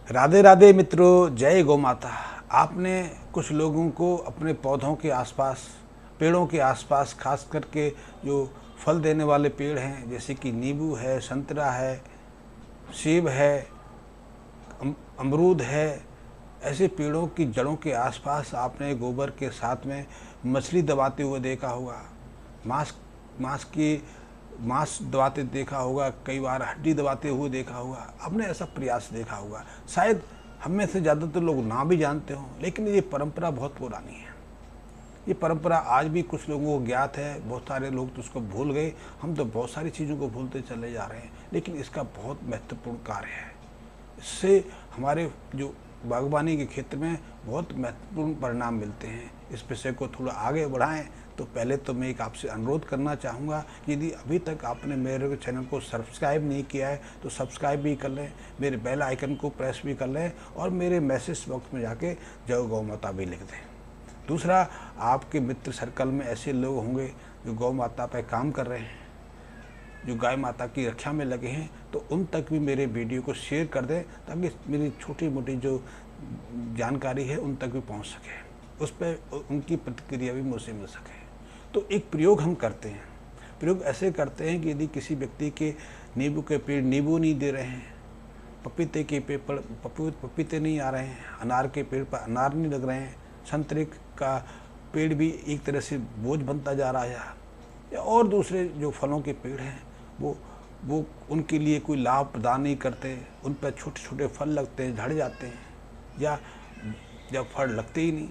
राधे राधे मित्रों, जय गौ माता। आपने कुछ लोगों को अपने पौधों के आसपास, पेड़ों के आसपास, खास करके जो फल देने वाले पेड़ हैं जैसे कि नींबू है, संतरा है, सेब है, अमरूद है, ऐसे पेड़ों की जड़ों के आसपास आपने गोबर के साथ में मछली दबाते हुए देखा होगा, मांस मांस की मांस दबाते देखा होगा, कई बार हड्डी दबाते हुए देखा होगा। आपने ऐसा प्रयास देखा होगा। शायद हम में से ज़्यादातर लोग ना भी जानते हों, लेकिन ये परंपरा बहुत पुरानी है। ये परंपरा आज भी कुछ लोगों को ज्ञात है, बहुत सारे लोग तो उसको भूल गए। हम तो बहुत सारी चीज़ों को भूलते चले जा रहे हैं, लेकिन इसका बहुत महत्वपूर्ण कार्य है। इससे हमारे जो बागवानी के क्षेत्र में बहुत महत्वपूर्ण परिणाम मिलते हैं। इस विषय को थोड़ा आगे बढ़ाएं तो पहले तो मैं एक आपसे अनुरोध करना चाहूँगा कि यदि अभी तक आपने मेरे चैनल को सब्सक्राइब नहीं किया है तो सब्सक्राइब भी कर लें, मेरे बेल आइकन को प्रेस भी कर लें और मेरे मैसेज बॉक्स में जाके जय गौ माता भी लिख दें। दूसरा, आपके मित्र सर्कल में ऐसे लोग होंगे जो गौ माता पर काम कर रहे हैं, जो गाय माता की रक्षा में लगे हैं, तो उन तक भी मेरे वीडियो को शेयर कर दें ताकि मेरी छोटी मोटी जो जानकारी है उन तक भी पहुंच सके, उस पर उनकी प्रतिक्रिया भी मुझसे मिल सके। तो एक प्रयोग हम करते हैं। प्रयोग ऐसे करते हैं कि यदि किसी व्यक्ति के नींबू के पेड़ नींबू नहीं दे रहे हैं, पपीते के पेड़ पर पपीते नहीं आ रहे हैं, अनार के पेड़ पर अनार नहीं लग रहे हैं, संतरे का पेड़ भी एक तरह से बोझ बनता जा रहा है, या और दूसरे जो फलों के पेड़ हैं वो उनके लिए कोई लाभ प्रदान नहीं करते, उन पर छोटे छोटे फल लगते हैं, झड़ जाते हैं, या जब फल लगते ही नहीं,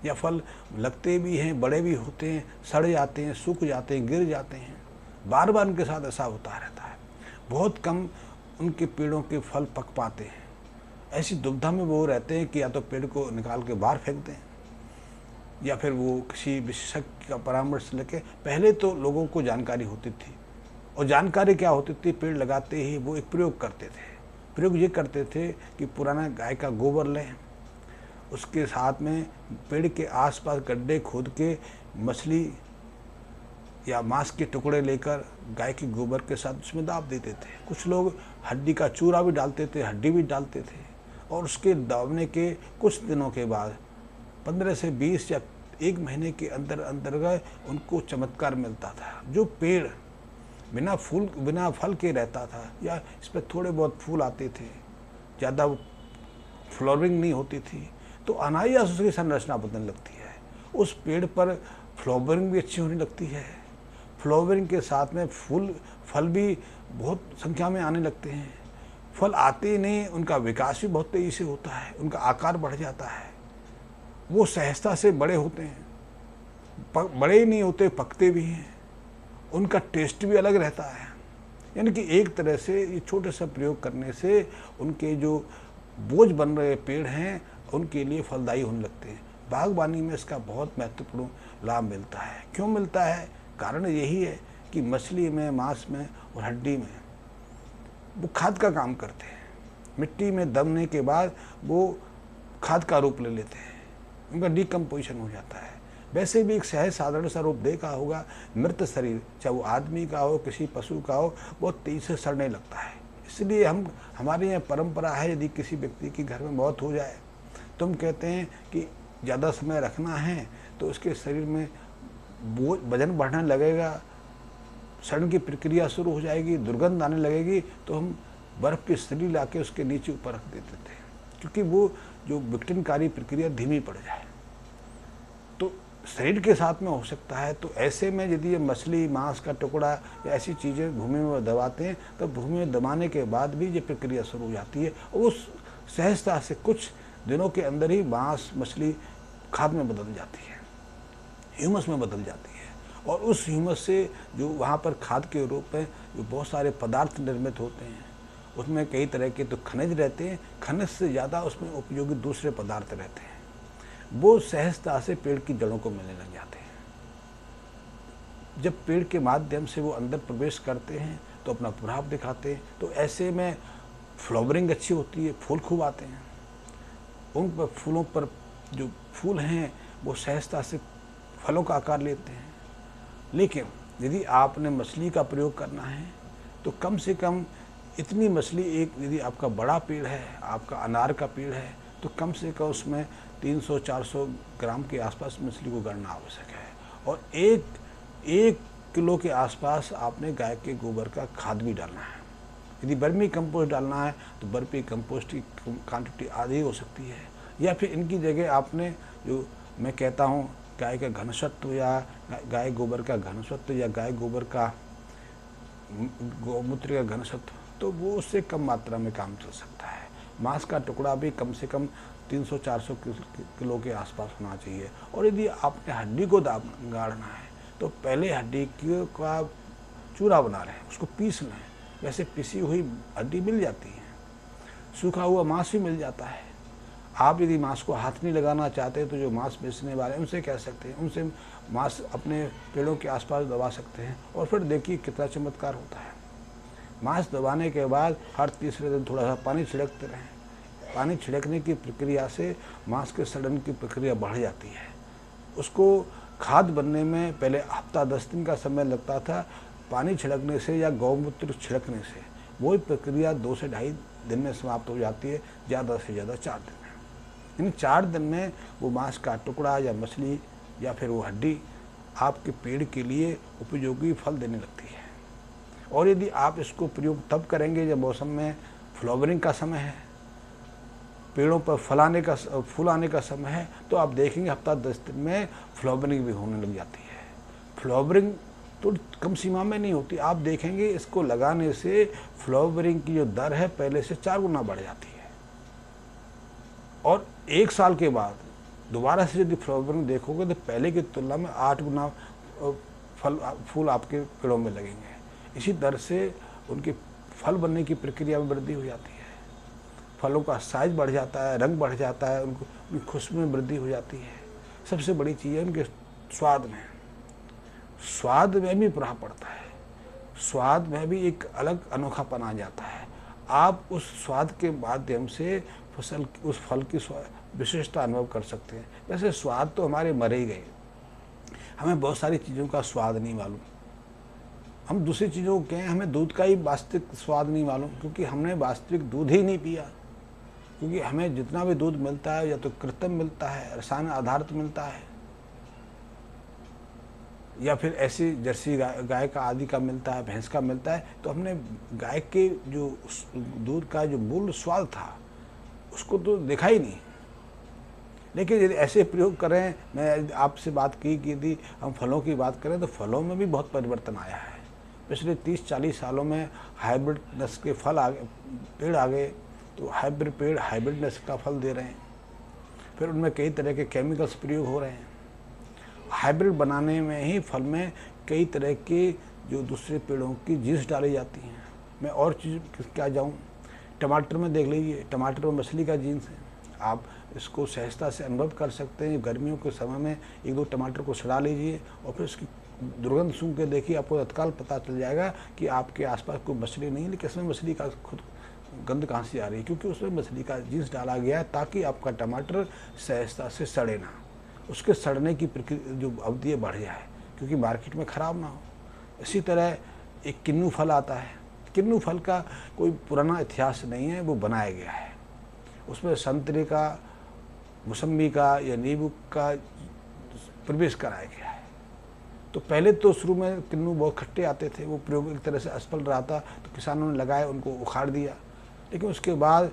या फल लगते भी हैं, बड़े भी होते हैं, सड़ जाते हैं, सूख जाते हैं, गिर जाते हैं। बार बार उनके साथ ऐसा होता रहता है। बहुत कम उनके पेड़ों के फल पक पाते हैं। ऐसी दुविधा में वो रहते हैं कि या तो पेड़ को निकाल के बाहर फेंक दें, या फिर वो किसी विशेषज्ञ का परामर्श लेके। पहले तो लोगों को जानकारी होती थी, और जानकारी क्या होती थी, पेड़ लगाते ही वो एक प्रयोग करते थे। प्रयोग ये करते थे कि पुराना गाय का गोबर लें, उसके साथ में पेड़ के आसपास गड्ढे खोद के मछली या मांस के टुकड़े लेकर गाय के गोबर के साथ उसमें दाब देते थे। कुछ लोग हड्डी का चूरा भी डालते थे, हड्डी भी डालते थे, और उसके दाबने के कुछ दिनों के बाद 15 से 20 या 1 महीने के अंतर्गत उनको चमत्कार मिलता था। जो पेड़ बिना फल के रहता था, या इस पर थोड़े बहुत फूल आते थे, ज़्यादा फ्लावरिंग नहीं होती थी, तो अनायास उसकी संरचना बदलने लगती है। उस पेड़ पर फ्लावरिंग भी अच्छी होने लगती है। फ्लावरिंग के साथ में फल भी बहुत संख्या में आने लगते हैं। फल आते ही नहीं, उनका विकास भी बहुत तेज़ी से होता है, उनका आकार बढ़ जाता है, वो सहजता से बड़े होते हैं, बड़े ही नहीं होते, पकते भी हैं, उनका टेस्ट भी अलग रहता है। यानी कि एक तरह से ये छोटे सा प्रयोग करने से उनके जो बोझ बन रहे पेड़ हैं उनके लिए फलदायी होने लगते हैं। बागवानी में इसका बहुत महत्वपूर्ण लाभ मिलता है। क्यों मिलता है? कारण यही है कि मछली में, मांस में और हड्डी में वो खाद का काम करते हैं। मिट्टी में दबने के बाद वो खाद का रूप ले लेते हैं, उनका डिकम्पोजिशन हो जाता है। वैसे भी एक सहज साधारण सा रूप देखा होगा, मृत शरीर चाहे वो आदमी का हो, किसी पशु का हो, बहुत तेजी से सड़ने लगता है। इसलिए हमारे यहाँ परंपरा है, यदि किसी व्यक्ति की घर में मौत हो जाए तो हम कहते हैं कि ज़्यादा समय रखना है तो उसके शरीर में वजन बढ़ने लगेगा, सड़न की प्रक्रिया शुरू हो जाएगी, दुर्गंध आने लगेगी, तो हम बर्फ़ की सरी ला के उसके नीचे ऊपर रख देते थे, क्योंकि वो जो विघटनकारी प्रक्रिया धीमी पड़ जाए। तो शरीर के साथ में हो सकता है। तो ऐसे में यदि ये मछली, मांस का टुकड़ा या ऐसी चीज़ें भूमि में दबाते हैं तो भूमि में दबाने के बाद भी ये प्रक्रिया शुरू हो जाती है, और उस सहजता से कुछ दिनों के अंदर ही मांस, मछली खाद में बदल जाती है, ह्यूमस में बदल जाती है, और उस ह्यूमस से जो वहाँ पर खाद के रूप में जो बहुत सारे पदार्थ निर्मित होते हैं, उसमें कई तरह के तो खनिज रहते हैं, खनिज से ज़्यादा उसमें उपयोगी दूसरे पदार्थ रहते हैं, वो सहजता से पेड़ की जड़ों को मिलने लग जाते हैं। जब पेड़ के माध्यम से वो अंदर प्रवेश करते हैं तो अपना प्रभाव दिखाते हैं। तो ऐसे में फ्लावरिंग अच्छी होती है, फूल खूब आते हैं। उन पर फूलों पर जो फूल हैं वो सहजता से फलों का आकार लेते हैं। लेकिन यदि आपने मछली का प्रयोग करना है तो कम से कम इतनी मछली एक, यदि आपका बड़ा पेड़ है, आपका अनार का पेड़ है, तो कम से कम उसमें 300-400 ग्राम के आसपास मछली को गणना आवश्यक है। और एक किलो के आसपास आपने गाय के गोबर का खाद भी डालना है। यदि वर्मी कंपोस्ट डालना है तो वर्मी कंपोस्ट की क्वांटिटी आधी हो सकती है, या फिर इनकी जगह आपने, जो मैं कहता हूँ, गाय का घनसत्व या गाय गोबर का घनसत्व या गाय गोबर का गौमूत्र का घनसत्व, तो वो उससे कम मात्रा में काम चल सकता है। मांस का टुकड़ा भी कम से कम 300-400 किलो के आसपास होना चाहिए। और यदि आपने हड्डी को गाड़ना है तो पहले हड्डी का चूरा बना लें, उसको पीस लें। वैसे पिसी हुई हड्डी मिल जाती है, सूखा हुआ मांस भी मिल जाता है। आप यदि मांस को हाथ नहीं लगाना चाहते तो जो मांस बेचने वाले हैं उनसे कह सकते हैं, उनसे मांस अपने पेड़ों के आसपास दबा सकते हैं, और फिर देखिए कितना चमत्कार होता है। मांस दबाने के बाद हर तीसरे दिन थोड़ा सा पानी छिड़कते रहें। पानी छिड़कने की प्रक्रिया से मांस के सड़न की प्रक्रिया बढ़ जाती है। उसको खाद बनने में पहले हफ्ता 10 दिन का समय लगता था, पानी छिड़कने से या गौमूत्र छिड़कने से वही प्रक्रिया 2 से ढाई दिन में समाप्त हो जाती है, ज़्यादा से ज़्यादा 4 दिन में। इन 4 दिन में वो मांस का टुकड़ा या मछली या फिर वो हड्डी आपके पेड़ के लिए उपयोगी फल देने लगती है। और यदि आप इसको प्रयोग तब करेंगे जब मौसम में फ्लावरिंग का समय है, पेड़ों पर फूल आने का समय है, तो आप देखेंगे हफ्ता 10 दिन में फ्लावरिंग भी होने लग जाती है। फ्लावरिंग तो कम सीमा में नहीं होती, आप देखेंगे इसको लगाने से फ्लावरिंग की जो दर है पहले से 4 गुना बढ़ जाती है। और 1 साल के बाद दोबारा से यदि फ्लावरिंग देखोगे तो पहले की तुलना में 8 गुना फूल आपके पेड़ों में लगेंगे। इसी दर से उनके फल बनने की प्रक्रिया में वृद्धि हो जाती है, फलों का साइज बढ़ जाता है, रंग बढ़ जाता है, उनकी खुशबू में वृद्धि हो जाती है। सबसे बड़ी चीज़ है उनके स्वाद में भी प्रभाव पड़ता है। स्वाद में भी एक अलग अनोखापन आ जाता है। आप उस स्वाद के माध्यम से उस फल की विशेषता अनुभव कर सकते हैं। वैसे स्वाद तो हमारे मरे ही गए, हमें बहुत सारी चीज़ों का स्वाद नहीं मालूम। हम दूसरी चीज़ों को कहें, हमें दूध का ही वास्तविक स्वाद नहीं मालूम, क्योंकि हमने वास्तविक दूध ही नहीं पिया। क्योंकि हमें जितना भी दूध मिलता है या तो कृत्रिम मिलता है, रसायन आधारित मिलता है, या फिर ऐसी जर्सी गाय का आदि का मिलता है, भैंस का मिलता है। तो हमने गाय के जो दूध का जो मूल स्वाद था उसको तो देखा ही नहीं। लेकिन यदि ऐसे प्रयोग करें, मैं आपसे बात की कि यदि हम फलों की बात करें तो फलों में भी बहुत परिवर्तन आया है। पिछले 30-40 सालों में हाइब्रिड नस्ल के पेड़ आ गए, तो हाइब्रिड पेड़ हाइब्रिड नस्ल का फल दे रहे हैं। फिर उनमें कई तरह के केमिकल्स प्रयोग हो रहे हैं। हाइब्रिड बनाने में ही फल में कई तरह के जो दूसरे पेड़ों की जीन्स डाली जाती हैं। मैं और चीज़ क्या जाऊँ, टमाटर में देख लीजिए, टमाटर में मछली का जीन्स है। आप इसको सहजता से अनुभव कर सकते हैं। गर्मियों के समय में 1-2 टमाटर को सड़ा लीजिए और फिर उसकी दुर्गंध सूंघ के देखिए, आपको तत्काल पता चल जाएगा कि आपके आसपास कोई मछली नहीं है, लेकिन इसमें मछली का खुद गंध कहाँ से आ रही है, क्योंकि उसमें मछली का जीन्स डाला गया है ताकि आपका टमाटर सहजता से सड़े ना, उसके सड़ने की प्रक्रिया जो अवधि बढ़ जाए, क्योंकि मार्केट में ख़राब ना हो। इसी तरह एक किन्नू फल आता है। किन्नू फल का कोई पुराना इतिहास नहीं है, वो बनाया गया है। उसमें संतरे का, मौसम्बी का या नींबू का प्रवेश कराया गया है। तो पहले तो शुरू में किन्नू बहुत खट्टे आते थे, वो प्रयोग एक तरह से असफल रहा था, तो किसानों ने लगाए, उनको उखाड़ दिया। लेकिन उसके बाद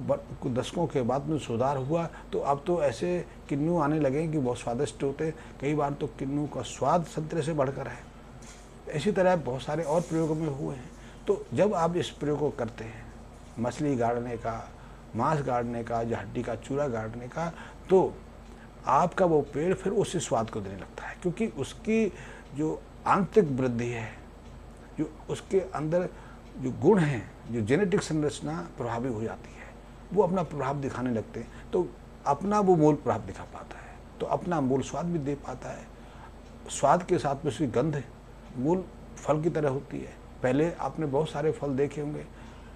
कुछ दशकों के बाद में सुधार हुआ, तो अब तो ऐसे किन्नू आने लगे कि बहुत स्वादिष्ट होते। कई बार तो किन्नू का स्वाद संतरे से बढ़कर है। इसी तरह बहुत सारे और प्रयोगों में हुए हैं। तो जब आप इस प्रयोग को करते हैं, मछली गाड़ने का, मांस गाड़ने का, या हड्डी का चूरा गाड़ने का, तो आपका वो पेड़ फिर उसी स्वाद को देने लगता है, क्योंकि उसकी जो आंतरिक वृद्धि है, जो उसके अंदर जो गुण हैं, जो जेनेटिक संरचना प्रभावी हो जाती है, वो अपना प्रभाव दिखाने लगते हैं। तो अपना वो मूल प्रभाव दिखा पाता है, तो अपना मूल स्वाद भी दे पाता है। स्वाद के साथ में उसकी गंध मूल फल की तरह होती है। पहले आपने बहुत सारे फल देखे होंगे,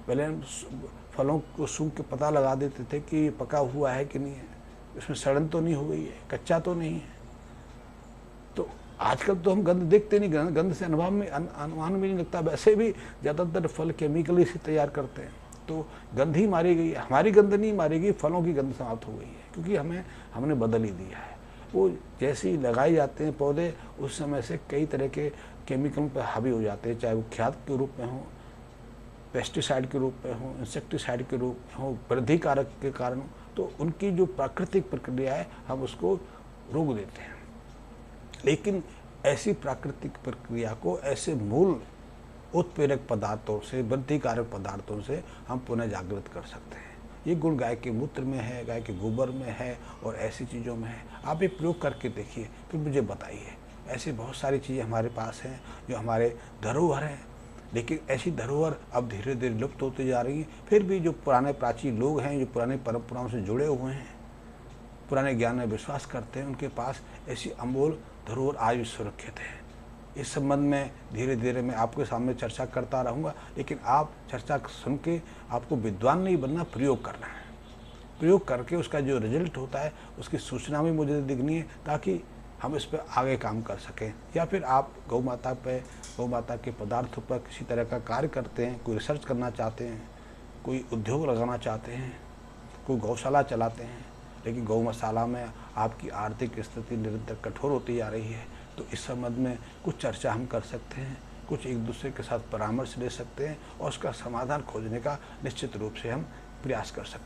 पहले हम फलों को सूंघ के पता लगा देते थे कि ये पका हुआ है कि नहीं है, इसमें सड़न तो नहीं हो गई है, कच्चा तो नहीं है। तो आजकल तो हम गंध देखते नहीं, गंध से अनुमान में नहीं लगता। वैसे भी ज़्यादातर फल केमिकली से तैयार करते हैं, तो गंध ही मारी गई है। हमारी गंध नहीं मारी गई, फलों की गंध समाप्त हो गई है, क्योंकि हमने बदल ही दिया है। वो जैसे ही लगाए जाते हैं पौधे, उस समय से कई तरह के केमिकल पर हावी हो जाते हैं, चाहे वो खाद के रूप में हो, पेस्टिसाइड के रूप में हो, इंसेक्टिसाइड के रूप में हो, वृद्धि कारक के कारण। तो उनकी जो प्राकृतिक प्रक्रिया है हम उसको रोक देते हैं। लेकिन ऐसी प्राकृतिक प्रक्रिया को ऐसे मूल उत्प्रेरक पदार्थों से, वृद्धि कारक पदार्थों से हम पुनः जागृत कर सकते हैं। ये गुण गाय के मूत्र में है, गाय के गोबर में है और ऐसी चीज़ों में है। आप ये प्रयोग करके देखिए, फिर मुझे बताइए। ऐसी बहुत सारी चीज़ें हमारे पास हैं जो हमारे धरोहर हैं, लेकिन ऐसी धरोहर अब धीरे धीरे लुप्त होती जा रही हैं। फिर भी जो पुराने प्राचीन लोग हैं, जो पुरानी परंपराओं से जुड़े हुए हैं, पुराने ज्ञान में विश्वास करते हैं, उनके पास ऐसी अमूल धरोहर आज भी सुरक्षित है। इस संबंध में धीरे धीरे मैं आपके सामने चर्चा करता रहूँगा, लेकिन आप चर्चा सुन के आपको विद्वान नहीं बनना, प्रयोग करना है। प्रयोग करके उसका जो रिजल्ट होता है उसकी सूचना भी मुझे दिखनी है, ताकि हम इस पर आगे काम कर सकें। या फिर आप गौ माता के पदार्थों पर किसी तरह का कार्य करते हैं, कोई रिसर्च करना चाहते हैं, कोई उद्योग लगाना चाहते हैं, कोई गौशाला चलाते हैं, लेकिन गौशाला में आपकी आर्थिक स्थिति निरंतर कठोर होती जा रही है, तो इस संबंध में कुछ चर्चा हम कर सकते हैं, कुछ एक दूसरे के साथ परामर्श ले सकते हैं और उसका समाधान खोजने का निश्चित रूप से हम प्रयास कर सकते हैं।